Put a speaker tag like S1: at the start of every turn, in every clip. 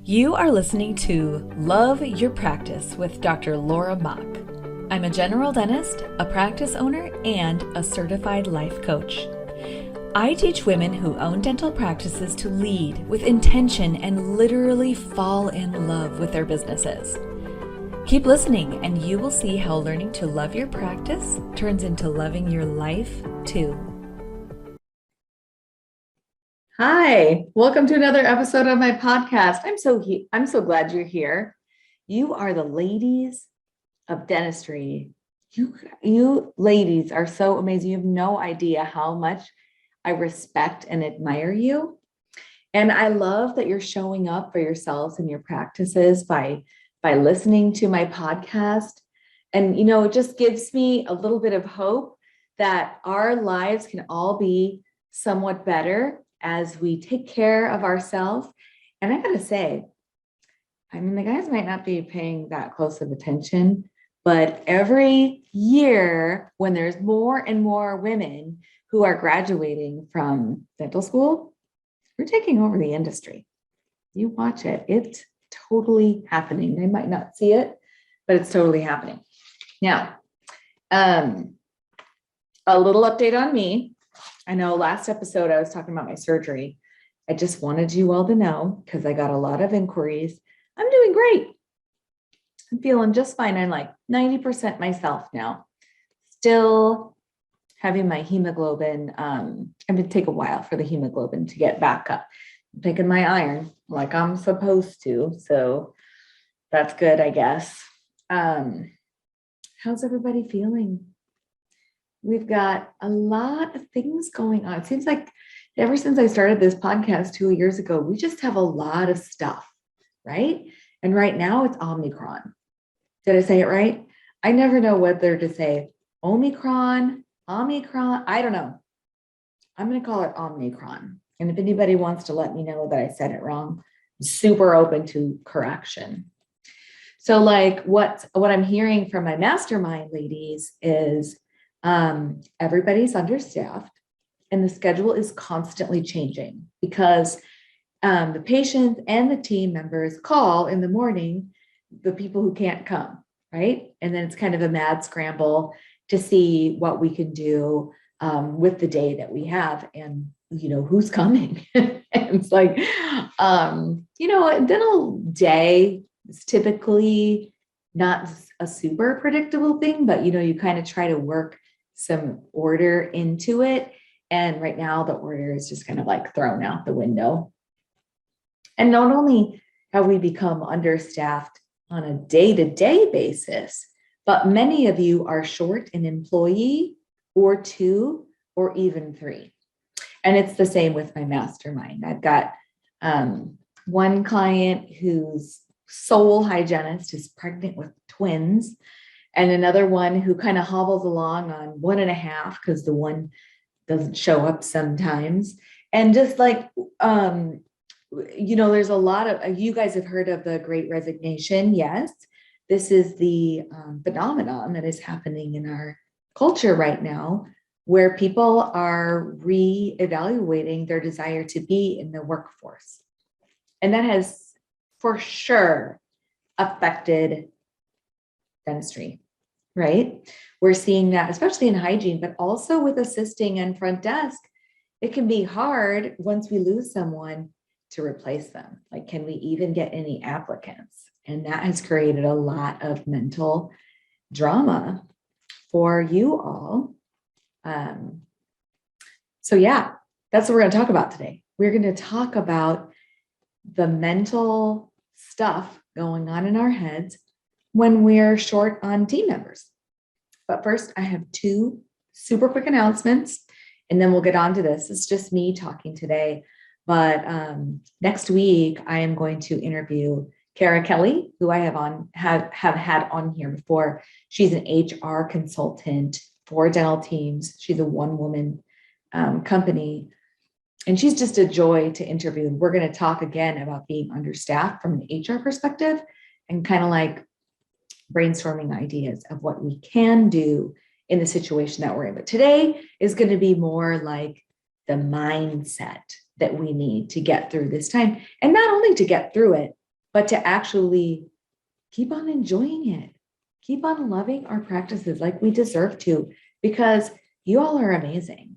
S1: You are listening to Love Your Practice with Dr. Laura Mock. I'm a general dentist, a practice owner, and a certified life coach. I teach women who own dental practices to lead with intention and literally fall in love with their businesses. Keep listening and you will see how learning to love your practice turns into loving your life too. Hi, welcome to another episode of my podcast. I'm so glad you're here. You are the ladies of dentistry. You ladies are so amazing. You have no idea how much I respect and admire you. And I love that you're showing up for yourselves and your practices by listening to my podcast. And it just gives me a little bit of hope that our lives can all be somewhat better as we take care of ourselves. And I gotta say, the guys might not be paying that close of attention, but every year when there's more and more women who are graduating from dental school, we're taking over the industry. You watch it. It's totally happening. They might not see it, but it's totally happening. Now, a little update on me. I know last episode I was talking about my surgery. I just wanted you all to know because I got a lot of inquiries. I'm doing great. I'm feeling just fine. I'm like 90% myself now. Still having my hemoglobin. It would take a while for the hemoglobin to get back up. I'm taking my iron like I'm supposed to. So that's good, I guess. How's everybody feeling? We've got a lot of things going on. It seems like ever since I started this podcast 2 years ago, we just have a lot of stuff, right? And right now it's Omicron. Did I say it right? I never know whether to say Omicron. I don't know. I'm going to call it Omicron. And if anybody wants to let me know that I said it wrong, I'm super open to correction. So like what I'm hearing from my mastermind ladies is everybody's understaffed and the schedule is constantly changing because the patients and the team members call in the morning the people who can't come, right? And then it's kind of a mad scramble to see what we can do with the day that we have and, who's coming. And it's like, a dental day is typically not a super predictable thing, but, you kind of try to work some order into it. And right now the order is just kind of like thrown out the window. And not only have we become understaffed on a day-to-day basis, but many of you are short an employee or two or even three. And it's the same with my mastermind. I've got one client whose sole hygienist is pregnant with twins, and another one who kind of hobbles along on 1.5 because the one doesn't show up sometimes. And just like, there's a lot of, you guys have heard of the Great Resignation. Yes, this is the phenomenon that is happening in our culture right now, where people are reevaluating their desire to be in the workforce. And that has for sure affected dentistry. Right? We're seeing that, especially in hygiene, but also with assisting and front desk. It can be hard once we lose someone to replace them. Like, can we even get any applicants? And that has created a lot of mental drama for you all. So yeah, that's what we're going to talk about today. We're going to talk about the mental stuff going on in our heads when we're short on team members. But first, I have 2 super quick announcements, and then we'll get on to this. It's just me talking today. But next week, I am going to interview Kelley, who I have had on here before. She's an HR consultant for dental teams. She's a one-woman company, and she's just a joy to interview. We're going to talk again about being understaffed from an HR perspective and kind of like brainstorming ideas of what we can do in the situation that we're in. But today is going to be more like the mindset that we need to get through this time. And not only to get through it, but to actually keep on enjoying it, keep on loving our practices like we deserve to, because you all are amazing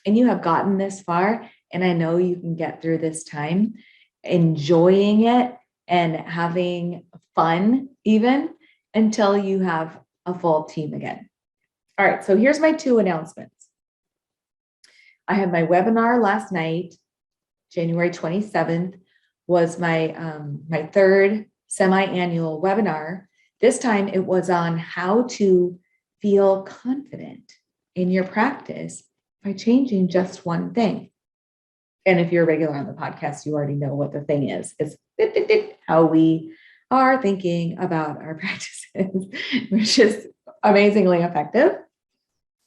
S1: and you have gotten this far. And I know you can get through this time enjoying it and having fun even until you have a full team again. All right, so here's my 2 announcements. I had my webinar last night, January 27th, was my my 3rd semi-annual webinar. This time it was on how to feel confident in your practice by changing just one thing. And if you're a regular on the podcast, you already know what the thing is. It's how we are thinking about our practices, which is amazingly effective.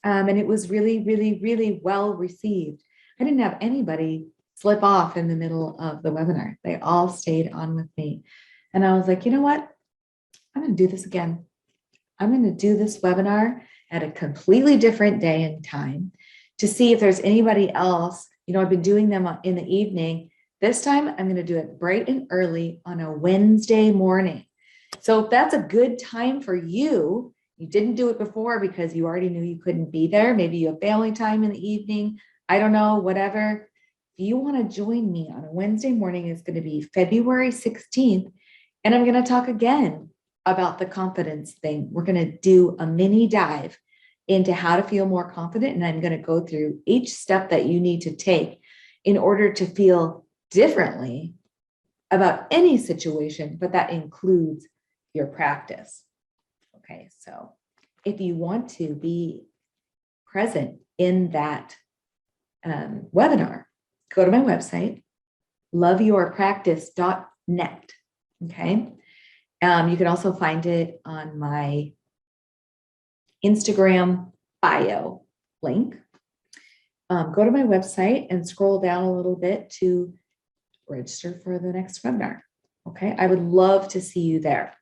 S1: And it was really, really, really well received. I didn't have anybody slip off in the middle of the webinar. They all stayed on with me. And I was like, you know what? I'm going to do this again. I'm going to do this webinar at a completely different day and time to see if there's anybody else. You know, I've been doing them in the evening. This time I'm going to do it bright and early on a Wednesday morning. So if that's a good time for you, you didn't do it before because you already knew you couldn't be there. Maybe you have family time in the evening. I don't know, whatever. If you want to join me on a Wednesday morning, it's going to be February 16th. And I'm going to talk again about the confidence thing. We're going to do a mini dive into how to feel more confident. And I'm going to go through each step that you need to take in order to feel differently about any situation, but that includes your practice. Okay, so if you want to be present in that webinar, go to my website, loveyourpractice.net. Okay. You can also find it on my Instagram bio link. Go to my website and scroll down a little bit to register for the next webinar. Okay. I would love to see you there.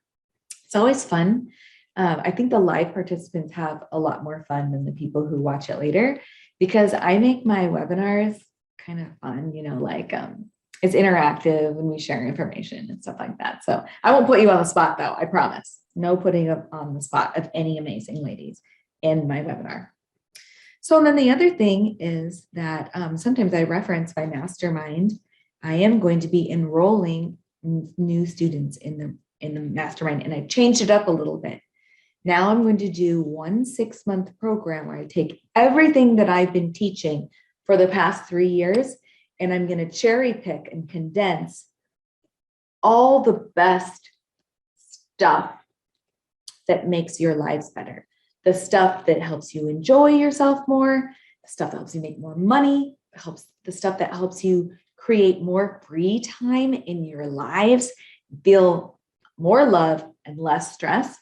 S1: It's always fun. I think the live participants have a lot more fun than the people who watch it later, because I make my webinars kind of fun, you know, like it's interactive and we share information and stuff like that. So I won't put you on the spot though, I promise. No putting up on the spot of any amazing ladies in my webinar. So then the other thing is that sometimes I reference my mastermind. I am going to be enrolling new students in the mastermind, and I changed it up a little bit. Now I'm going to do 1 6-month program where I take everything that I've been teaching for the past 3 years, and I'm going to cherry pick and condense all the best stuff that makes your lives better. The stuff that helps you enjoy yourself more, the stuff that helps you make more money, the stuff that helps you create more free time in your lives, feel more love and less stress.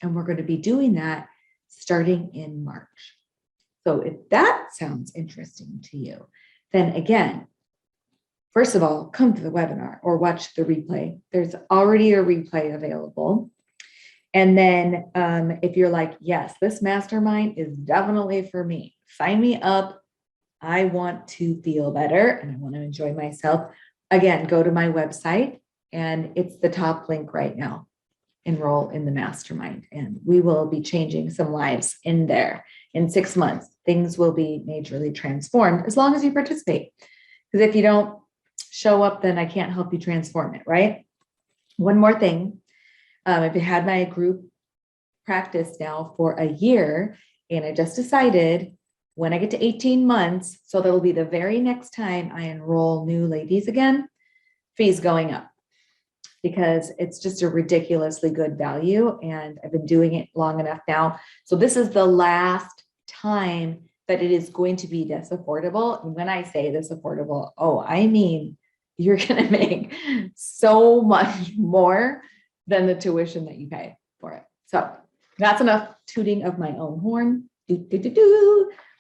S1: And we're going to be doing that starting in March. So if that sounds interesting to you, then again, first of all, come to the webinar or watch the replay. There's already a replay available. And then if you're like, yes, this mastermind is definitely for me, sign me up. I want to feel better and I want to enjoy myself. Again, go to my website and it's the top link right now. Enroll in the mastermind, and we will be changing some lives in there in 6 months. Things will be majorly transformed as long as you participate. Because if you don't show up, then I can't help you transform it, right? One more thing. I've had my group practice now for a year, and I just decided when I get to 18 months, so that'll be the very next time I enroll new ladies again, fees going up, because it's just a ridiculously good value. And I've been doing it long enough now. So this is the last time that it is going to be this affordable. And when I say this affordable, oh, I mean, you're going to make so much more than the tuition that you pay for it. So that's enough tooting of my own horn. We're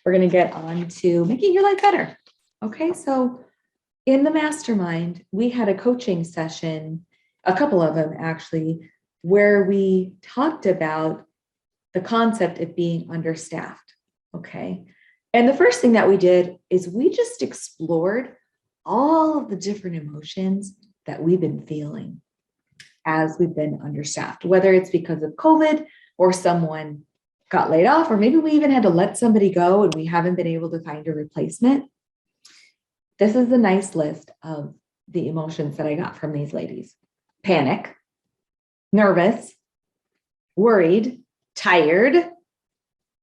S1: going to get on to making your life better. Okay. So in the mastermind, we had a coaching session, a couple of them actually, where we talked about the concept of being understaffed. Okay. And the first thing that we did is we just explored all of the different emotions that we've been feeling. as we've been understaffed, whether it's because of COVID or someone got laid off, or maybe we even had to let somebody go and we haven't been able to find a replacement. This is a nice list of the emotions that I got from these ladies: panic, nervous, worried, tired,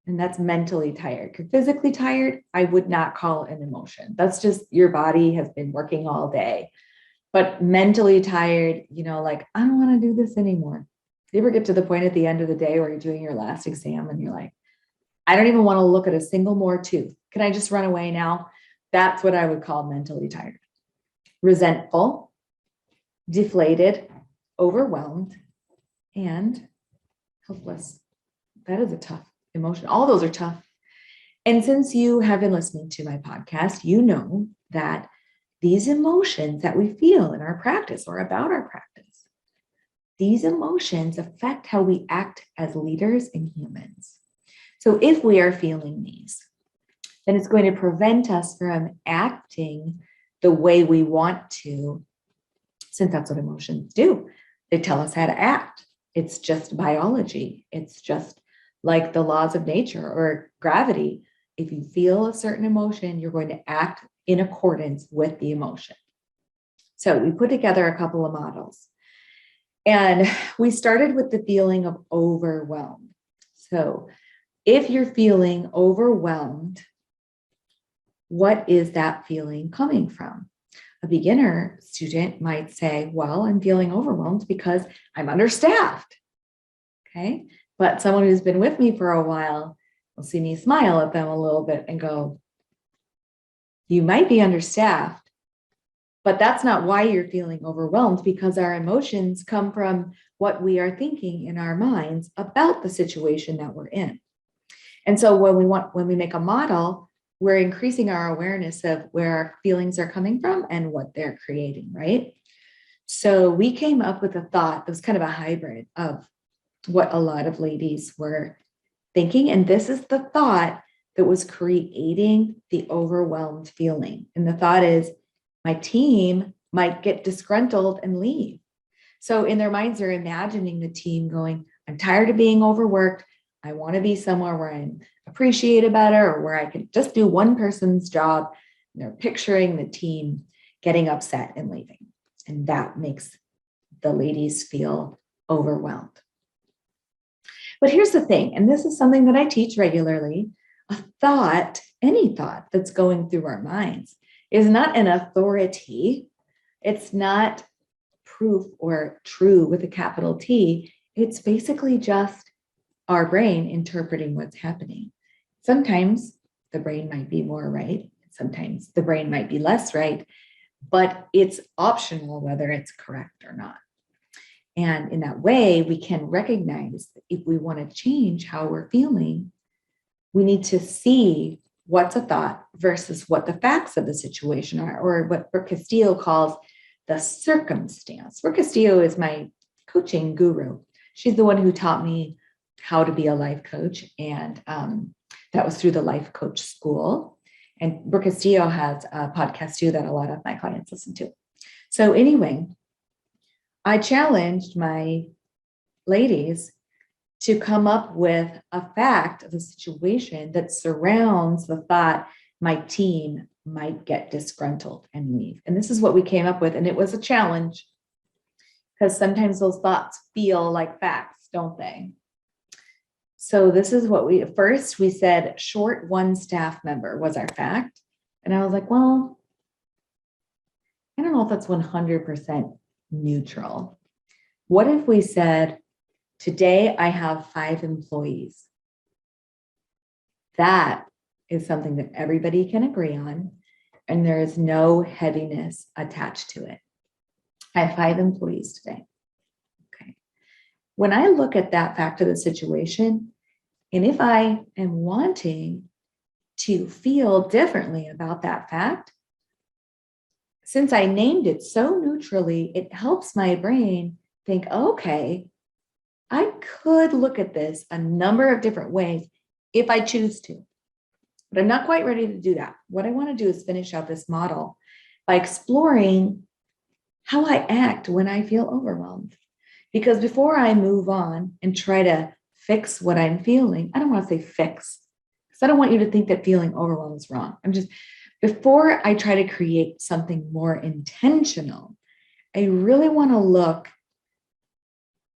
S1: and that's mentally tired. Because physically tired, I would not call an emotion. That's just your body has been working all day. But mentally tired, like, I don't want to do this anymore. You ever get to the point at the end of the day where you're doing your last exam and you're like, I don't even want to look at a single more tooth. Can I just run away now? That's what I would call mentally tired. Resentful, deflated, overwhelmed, and helpless. That is a tough emotion. All those are tough. And since you have been listening to my podcast, you know that these emotions that we feel in our practice or about our practice, these emotions affect how we act as leaders and humans. So if we are feeling these, then it's going to prevent us from acting the way we want to, since that's what emotions do. They tell us how to act. It's just biology. It's just like the laws of nature or gravity. If you feel a certain emotion, you're going to act in accordance with the emotion. So we put together a couple of models. And we started with the feeling of overwhelmed. So if you're feeling overwhelmed, what is that feeling coming from? A beginner student might say, well, I'm feeling overwhelmed because I'm understaffed. Okay. But someone who's been with me for a while will see me smile at them a little bit and go, you might be understaffed, but that's not why you're feeling overwhelmed, because our emotions come from what we are thinking in our minds about the situation that we're in. And so when we make a model, we're increasing our awareness of where our feelings are coming from and what they're creating, right? So we came up with a thought that was kind of a hybrid of what a lot of ladies were thinking. And this is the thought that was creating the overwhelmed feeling. And the thought is, my team might get disgruntled and leave. So in their minds, they're imagining the team going, I'm tired of being overworked. I want to be somewhere where I'm appreciated better, or where I can just do one person's job. And they're picturing the team getting upset and leaving. And that makes the ladies feel overwhelmed. But here's the thing, and this is something that I teach regularly: a thought, any thought that's going through our minds, is not an authority. It's not proof or true with a capital T. It's basically just our brain interpreting what's happening. Sometimes the brain might be more right. Sometimes the brain might be less right, but it's optional whether it's correct or not. And in that way, we can recognize that if we want to change how we're feeling, we need to see what's a thought versus what the facts of the situation are, or what Brooke Castillo calls the circumstance. Brooke Castillo is my coaching guru. She's the one who taught me how to be a life coach. And that was through the Life Coach School. And Brooke Castillo has a podcast too that a lot of my clients listen to. So anyway, I challenged my ladies to come up with a fact of a situation that surrounds the thought, my team might get disgruntled and leave. And this is what we came up with. And it was a challenge, because sometimes those thoughts feel like facts, don't they? So this is what we said, short one staff member was our fact. And I was like, well, I don't know if that's 100% neutral. What if we said, today I have 5 employees? That is something that everybody can agree on, and there is no heaviness attached to it. I have 5 employees today. Okay. When I look at that fact of the situation, and if I am wanting to feel differently about that fact, since I named it so neutrally, it helps my brain think, okay, I could look at this a number of different ways if I choose to, but I'm not quite ready to do that. What I want to do is finish out this model by exploring how I act when I feel overwhelmed. Because before I move on and try to fix what I'm feeling, I don't want to say fix, because I don't want you to think that feeling overwhelmed is wrong. Before I try to create something more intentional, I really want to look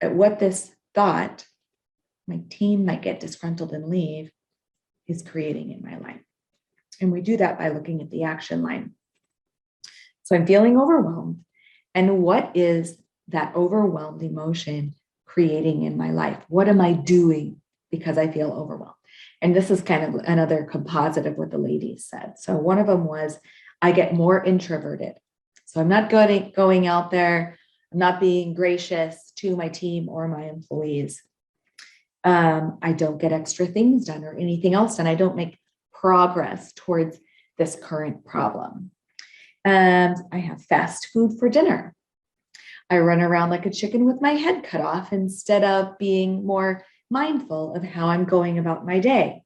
S1: at what this thought, my team might get disgruntled and leave, is creating in my life. And we do that by looking at the action line. So I'm feeling overwhelmed. And what is that overwhelmed emotion creating in my life? What am I doing because I feel overwhelmed? And this is kind of another composite of what the ladies said. So one of them was, I get more introverted. So I'm not going out there. I'm not being gracious to my team or my employees. I don't get extra things done or anything else, and I don't make progress towards this current problem. And I have fast food for dinner. I run around like a chicken with my head cut off instead of being more mindful of how I'm going about my day.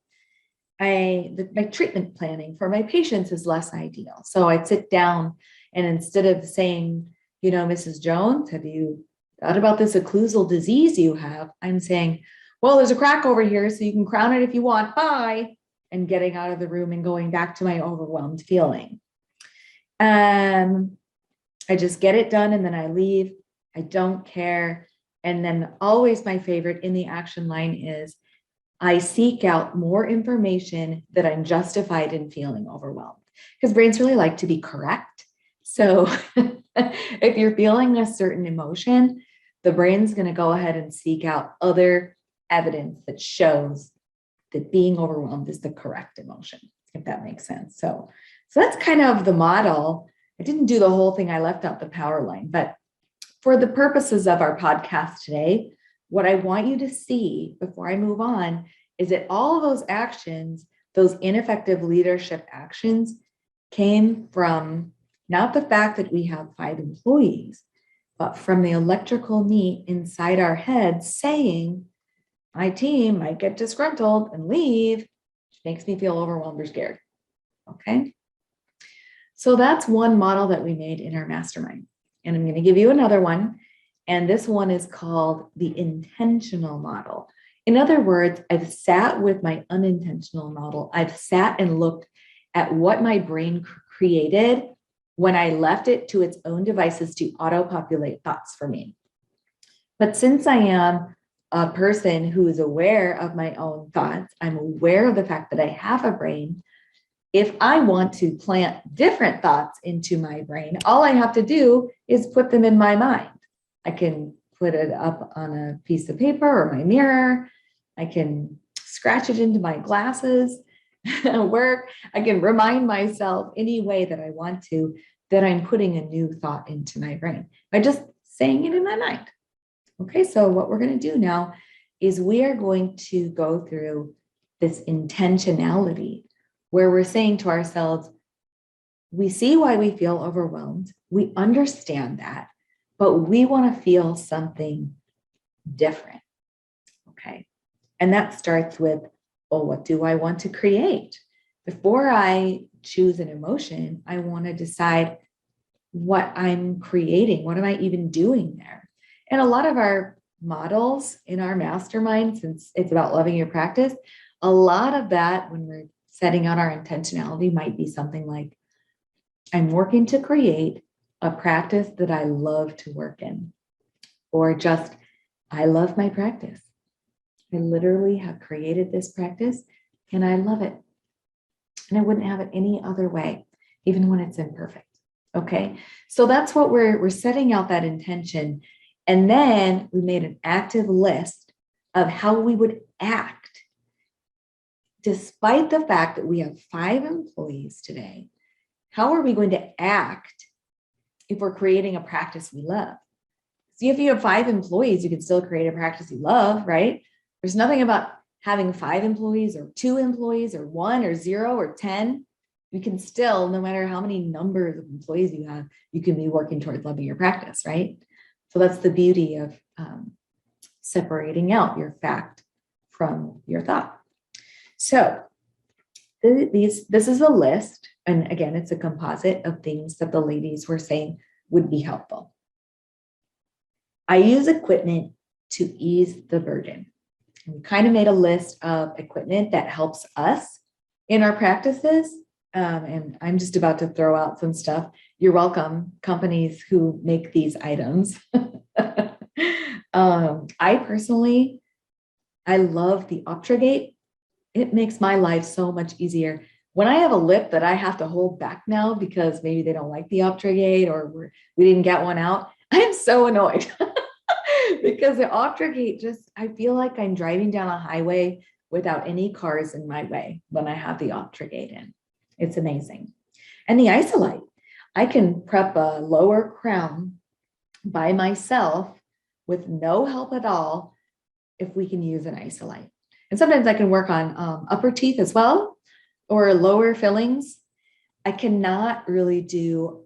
S1: My treatment planning for my patients is less ideal. So I'd sit down and instead of saying, Mrs. Jones, have you thought about this occlusal disease you have? I'm saying, well, there's a crack over here, so you can crown it if you want. Bye. And getting out of the room and going back to my overwhelmed feeling. I just get it done and then I leave. I don't care. And then always my favorite in the action line is I seek out more information that I'm justified in feeling overwhelmed, because brains really like to be correct. So if you're feeling a certain emotion, the brain's going to go ahead and seek out other evidence that shows that being overwhelmed is the correct emotion, if that makes sense. So that's kind of the model. I didn't do the whole thing. I left out the power line, but for the purposes of our podcast today, what I want you to see before I move on is that all of those actions, those ineffective leadership actions, came from not the fact that we have 5 employees, but from the electrical meat inside our heads saying, my team might get disgruntled and leave, which makes me feel overwhelmed or scared. Okay. So that's one model that we made in our mastermind. And I'm going to give you another one. And this one is called the intentional model. In other words, I've sat with my unintentional model. I've sat and looked at what my brain created when I left it to its own devices to auto-populate thoughts for me. But since I am a person who is aware of my own thoughts, I'm aware of the fact that I have a brain. If I want to plant different thoughts into my brain, all I have to do is put them in my mind. I can put it up on a piece of paper or my mirror. I can scratch it into my glasses at work. I can remind myself any way that I want to that I'm putting a new thought into my brain by just saying it in my mind. Okay, so what we're going to do now is we are going to go through this intentionality where we're saying to ourselves, we see why we feel overwhelmed. We understand that, but we want to feel something different. Okay. And that starts with, well, what do I want to create? Before I choose an emotion, I want to decide what I'm creating. What am I even doing there? And a lot of our models in our mastermind, since it's about loving your practice, a lot of that when we're setting out our intentionality might be something like, I'm working to create a practice that I love to work in, or just, I love my practice. I literally have created this practice and I love it. And I wouldn't have it any other way, even when it's imperfect. Okay. So that's what we're setting out that intention. And then we made an active list of how we would act. Despite the fact that we have 5 employees today, how are we going to act if we're creating a practice we love? See, if you have 5 employees, you can still create a practice you love, right? There's nothing about having 5 employees or 2 employees or 1 or 0 or 10. You can still, no matter how many numbers of employees you have, you can be working towards loving your practice, right? So that's the beauty of separating out your fact from your thought. So this is a list, and again, it's a composite of things that the ladies were saying would be helpful. I use equipment to ease the burden. And we kind of made a list of equipment that helps us in our practices. And I'm just about to throw out some stuff. You're welcome, companies who make these items. I personally, I love the Optragate. It makes my life so much easier. When I have a lip that I have to hold back now because maybe they don't like the Optragate or we didn't get one out, I'm so annoyed because the Optragate just, I feel like I'm driving down a highway without any cars in my way when I have the Optragate in. It's amazing. And the Isolite, I can prep a lower crown by myself with no help at all if we can use an Isolite. And sometimes I can work on upper teeth as well, or lower fillings. I cannot really do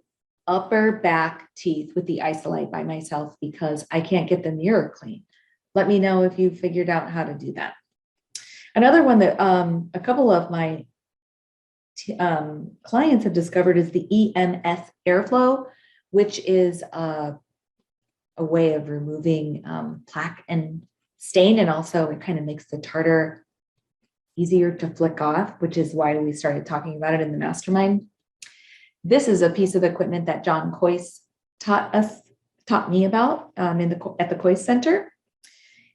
S1: upper back teeth with the Isolite by myself because I can't get the mirror clean. Let me know if you figured out how to do that. Another one that a couple of my clients have discovered is the EMS airflow, which is a way of removing plaque and stain, and also it kind of makes the tartar easier to flick off, which is why we started talking about it in the mastermind. This is a piece of equipment that John Coyce taught me about at the Coyce Center.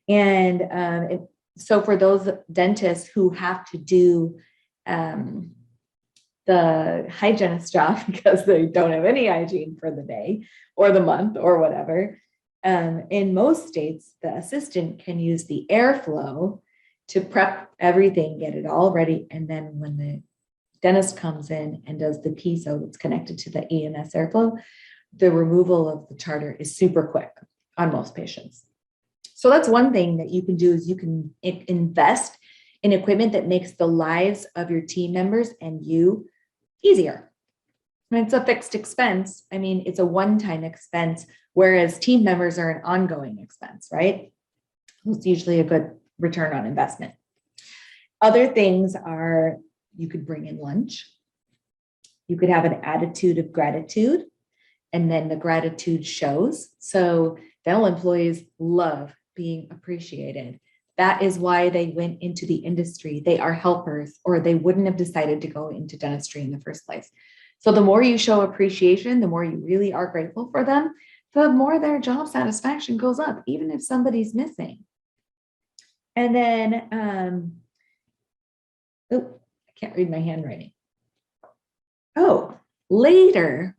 S1: And so for those dentists who have to do the hygienist job because they don't have any hygiene for the day or the month or whatever, in most states, the assistant can use the airflow to prep everything, get it all ready. And then when the dentist comes in and does the piezo that's connected to the EMS airflow, the removal of the tartar is super quick on most patients. So that's one thing that you can do is you can invest in equipment that makes the lives of your team members and you easier. And it's a fixed expense. I mean, it's a one-time expense, whereas team members are an ongoing expense, right? It's usually a good return on investment. Other things are you could bring in lunch. You could have an attitude of gratitude, and then the gratitude shows. So dental employees love being appreciated. That is why they went into the industry. They are helpers, or they wouldn't have decided to go into dentistry in the first place. So the more you show appreciation, the more you really are grateful for them, the more their job satisfaction goes up, even if somebody's missing. And then, I can't read my handwriting. Oh, later,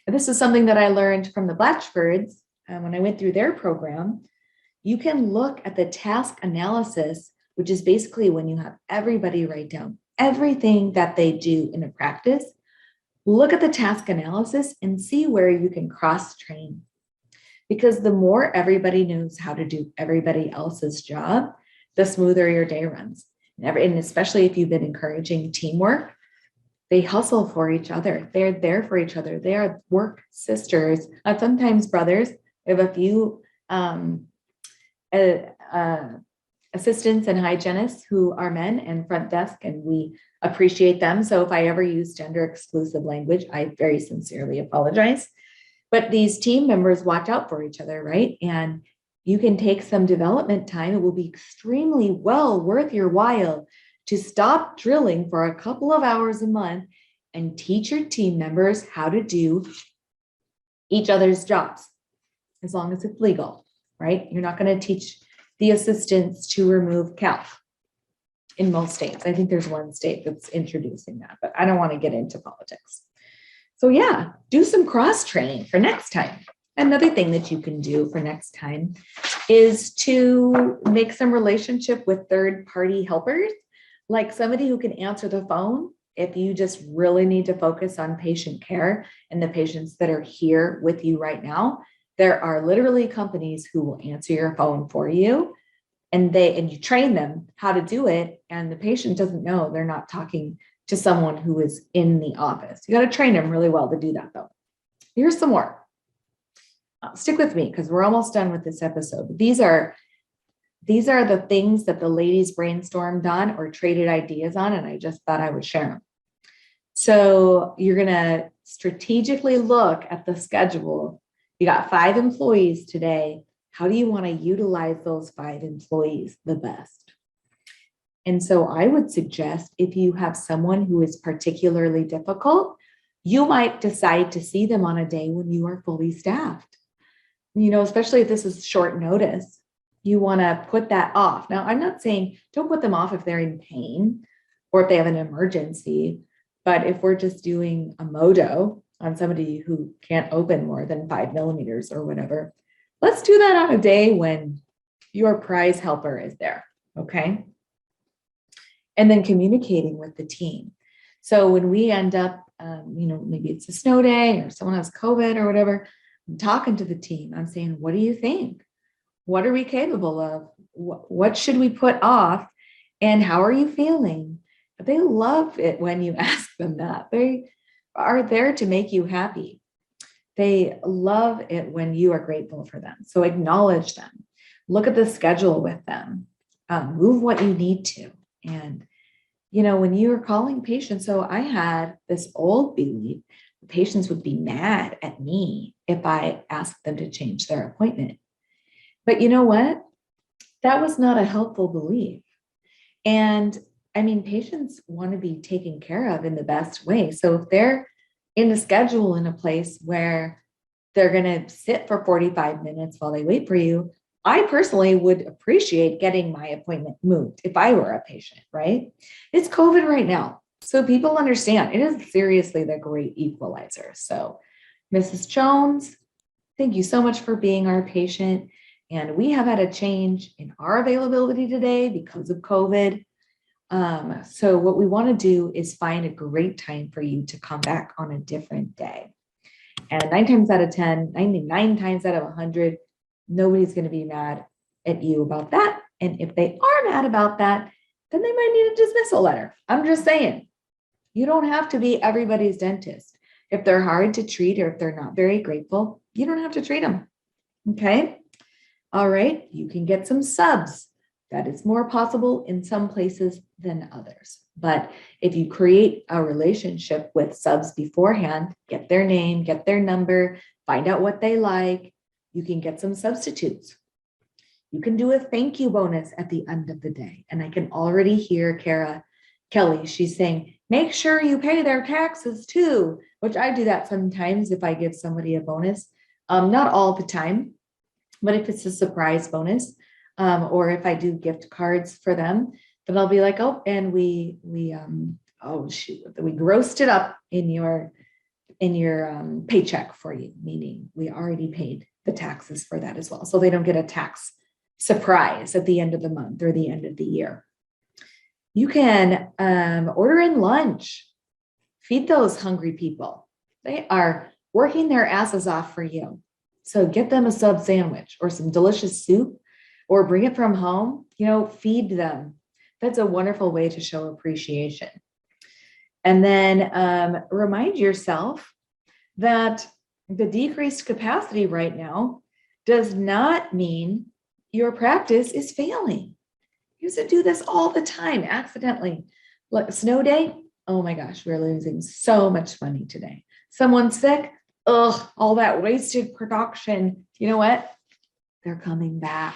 S1: this is something that I learned from the Blatchfords when I went through their program. You can look at the task analysis, which is basically when you have everybody write down everything that they do in a practice. Look at the task analysis and see where you can cross-train. Because the more everybody knows how to do everybody else's job, the smoother your day runs. And especially if you've been encouraging teamwork, they hustle for each other. They're there for each other. They are work sisters, sometimes brothers. We have a few assistants and hygienists who are men and front desk, and we appreciate them. So if I ever use gender exclusive language, I very sincerely apologize. But these team members watch out for each other, right? And you can take some development time. It will be extremely well worth your while to stop drilling for a couple of hours a month and teach your team members how to do each other's jobs, as long as it's legal, right? You're not going to teach the assistants to remove calf in most states. I think there's one state that's introducing that, but I don't want to get into politics. So yeah, do some cross training for next time. Another thing that you can do for next time is to make some relationship with third-party helpers, like somebody who can answer the phone if you just really need to focus on patient care and the patients that are here with you right now. There are literally companies who will answer your phone for you, and you train them how to do it, and the patient doesn't know they're not talking to someone who is in the office. You got to train them really well to do that, though. Here's some more. Stick with me because we're almost done with this episode. These are the things that the ladies brainstormed on or traded ideas on, and I just thought I would share them. So you're going to strategically look at the schedule You got 5 employees today. How do you want to utilize those 5 employees the best? And so I would suggest if you have someone who is particularly difficult, you might decide to see them on a day when you are fully staffed. Especially if this is short notice, you want to put that off. Now, I'm not saying don't put them off if they're in pain or if they have an emergency, but if we're just doing a modo on somebody who can't open more than 5 millimeters or whatever, let's do that on a day when your prize helper is there, okay? And then communicating with the team. So when we end up, maybe it's a snow day or someone has COVID or whatever, I'm talking to the team. I'm saying, what do you think? What are we capable of? What should we put off? And how are you feeling? They love it when you ask them that. They are there to make you happy. They love it when you are grateful for them. So acknowledge them. Look at the schedule with them. Move what you need to. And, when you are calling patients, so I had this old belief, patients would be mad at me if I asked them to change their appointment. But you know what? That was not a helpful belief. And patients want to be taken care of in the best way. So if they're in a schedule in a place where they're going to sit for 45 minutes while they wait for you, I personally would appreciate getting my appointment moved if I were a patient, right? It's COVID right now. So people understand it is seriously the great equalizer. So Mrs. Jones, thank you so much for being our patient. And we have had a change in our availability today because of COVID. So what we want to do is find a great time for you to come back on a different day. And 9 times out of 10, 99 times out of 100, nobody's going to be mad at you about that. And if they are mad about that, then they might need a dismissal letter. I'm just saying, you don't have to be everybody's dentist. If they're hard to treat or if they're not very grateful, you don't have to treat them. Okay. All right. You can get some subs. That is more possible in some places than others. But if you create a relationship with subs beforehand, get their name, get their number, find out what they like, you can get some substitutes. You can do a thank you bonus at the end of the day. And I can already hear Kelley, she's saying, make sure you pay their taxes too, which I do that sometimes if I give somebody a bonus. Not all the time, but if it's a surprise bonus, or if I do gift cards for them, then I'll be like, oh, and we grossed it up in your paycheck for you, meaning we already paid the taxes for that as well. So they don't get a tax surprise at the end of the month or the end of the year. You can order in lunch, feed those hungry people. They are working their asses off for you. So get them a sub sandwich or some delicious soup or bring it from home, feed them. That's a wonderful way to show appreciation. And then remind yourself that the decreased capacity right now does not mean your practice is failing. You used to do this all the time, accidentally. Like snow day, oh my gosh, we're losing so much money today. Someone's sick, all that wasted production. You know what? They're coming back.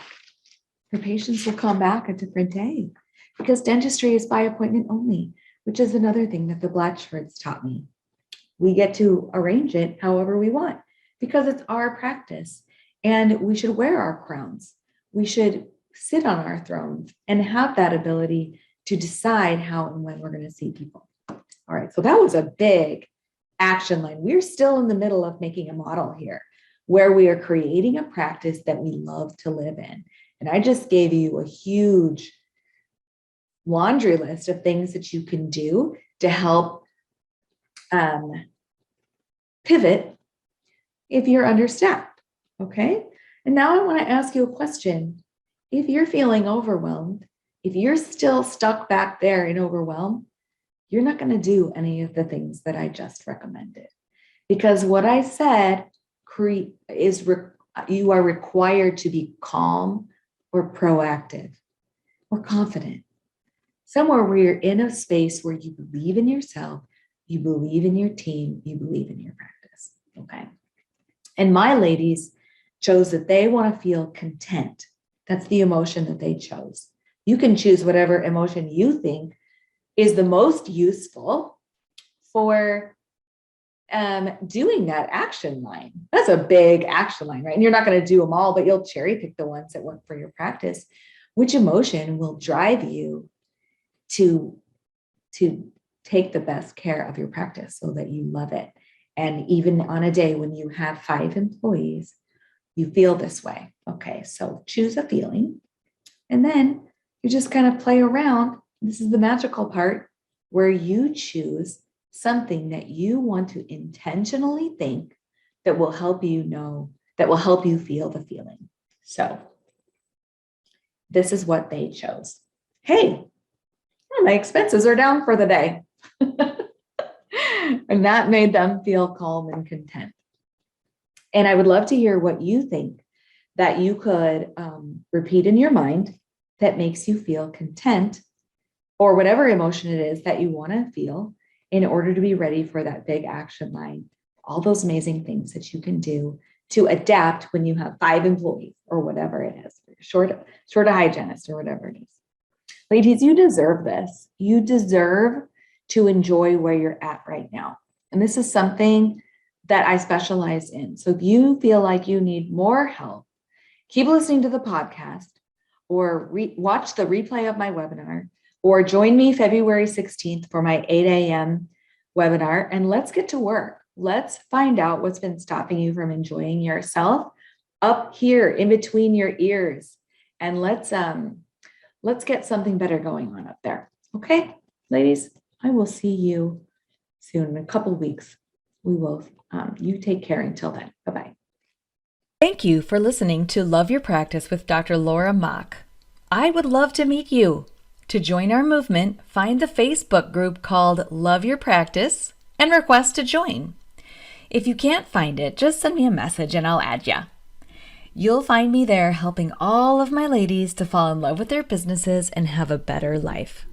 S1: Your patients will come back a different day because dentistry is by appointment only, which is another thing that the Blatchfords taught me. We get to arrange it however we want because it's our practice and we should wear our crowns. We should sit on our thrones and have that ability to decide how and when we're going to see people. All right, so that was a big action line. We're still in the middle of making a model here where we are creating a practice that we love to live in. And I just gave you a huge laundry list of things that you can do to help pivot if you're understaffed. Okay. And now I want to ask you a question. If you're feeling overwhelmed, if you're still stuck back there in overwhelm, you're not going to do any of the things that I just recommended. Because what I said is you are required to be calm or proactive or confident. Somewhere where you're in a space where you believe in yourself, you believe in your team, you believe in your practice. Okay. And my ladies chose that they want to feel content. That's the emotion that they chose. You can choose whatever emotion you think is the most useful for doing that action line. That's a big action line, right? And you're not going to do them all, but you'll cherry pick the ones that work for your practice. Which emotion will drive you to take the best care of your practice so that you love it? And even on a day when you have 5 employees, you feel this way. Okay, so choose a feeling, and then you just kind of play around. This is the magical part where you choose something that you want to intentionally think that will help you know, that will help you feel the feeling. So this is what they chose. Hey, my expenses are down for the day. And that made them feel calm and content. And I would love to hear what you think that you could repeat in your mind that makes you feel content, or whatever emotion it is that you want to feel in order to be ready for that big action line. All those amazing things that you can do to adapt when you have 5 employees or whatever it is, short a hygienist or whatever it is. Ladies, you deserve this. You deserve to enjoy where you're at right now. And this is something that I specialize in. So if you feel like you need more help, keep listening to the podcast, or watch the replay of my webinar, or join me February 16th for my 8 a.m. webinar, and let's get to work. Let's find out what's been stopping you from enjoying yourself up here in between your ears. And let's get something better going on up there. Okay, ladies, I will see you soon in a couple of weeks. We will, you take care until then. Bye-bye.
S2: Thank you for listening to Love Your Practice with Dr. Laura Mock. I would love to meet you. To join our movement, find the Facebook group called Love Your Practice and request to join. If you can't find it, just send me a message and I'll add you. You'll find me there helping all of my ladies to fall in love with their businesses and have a better life.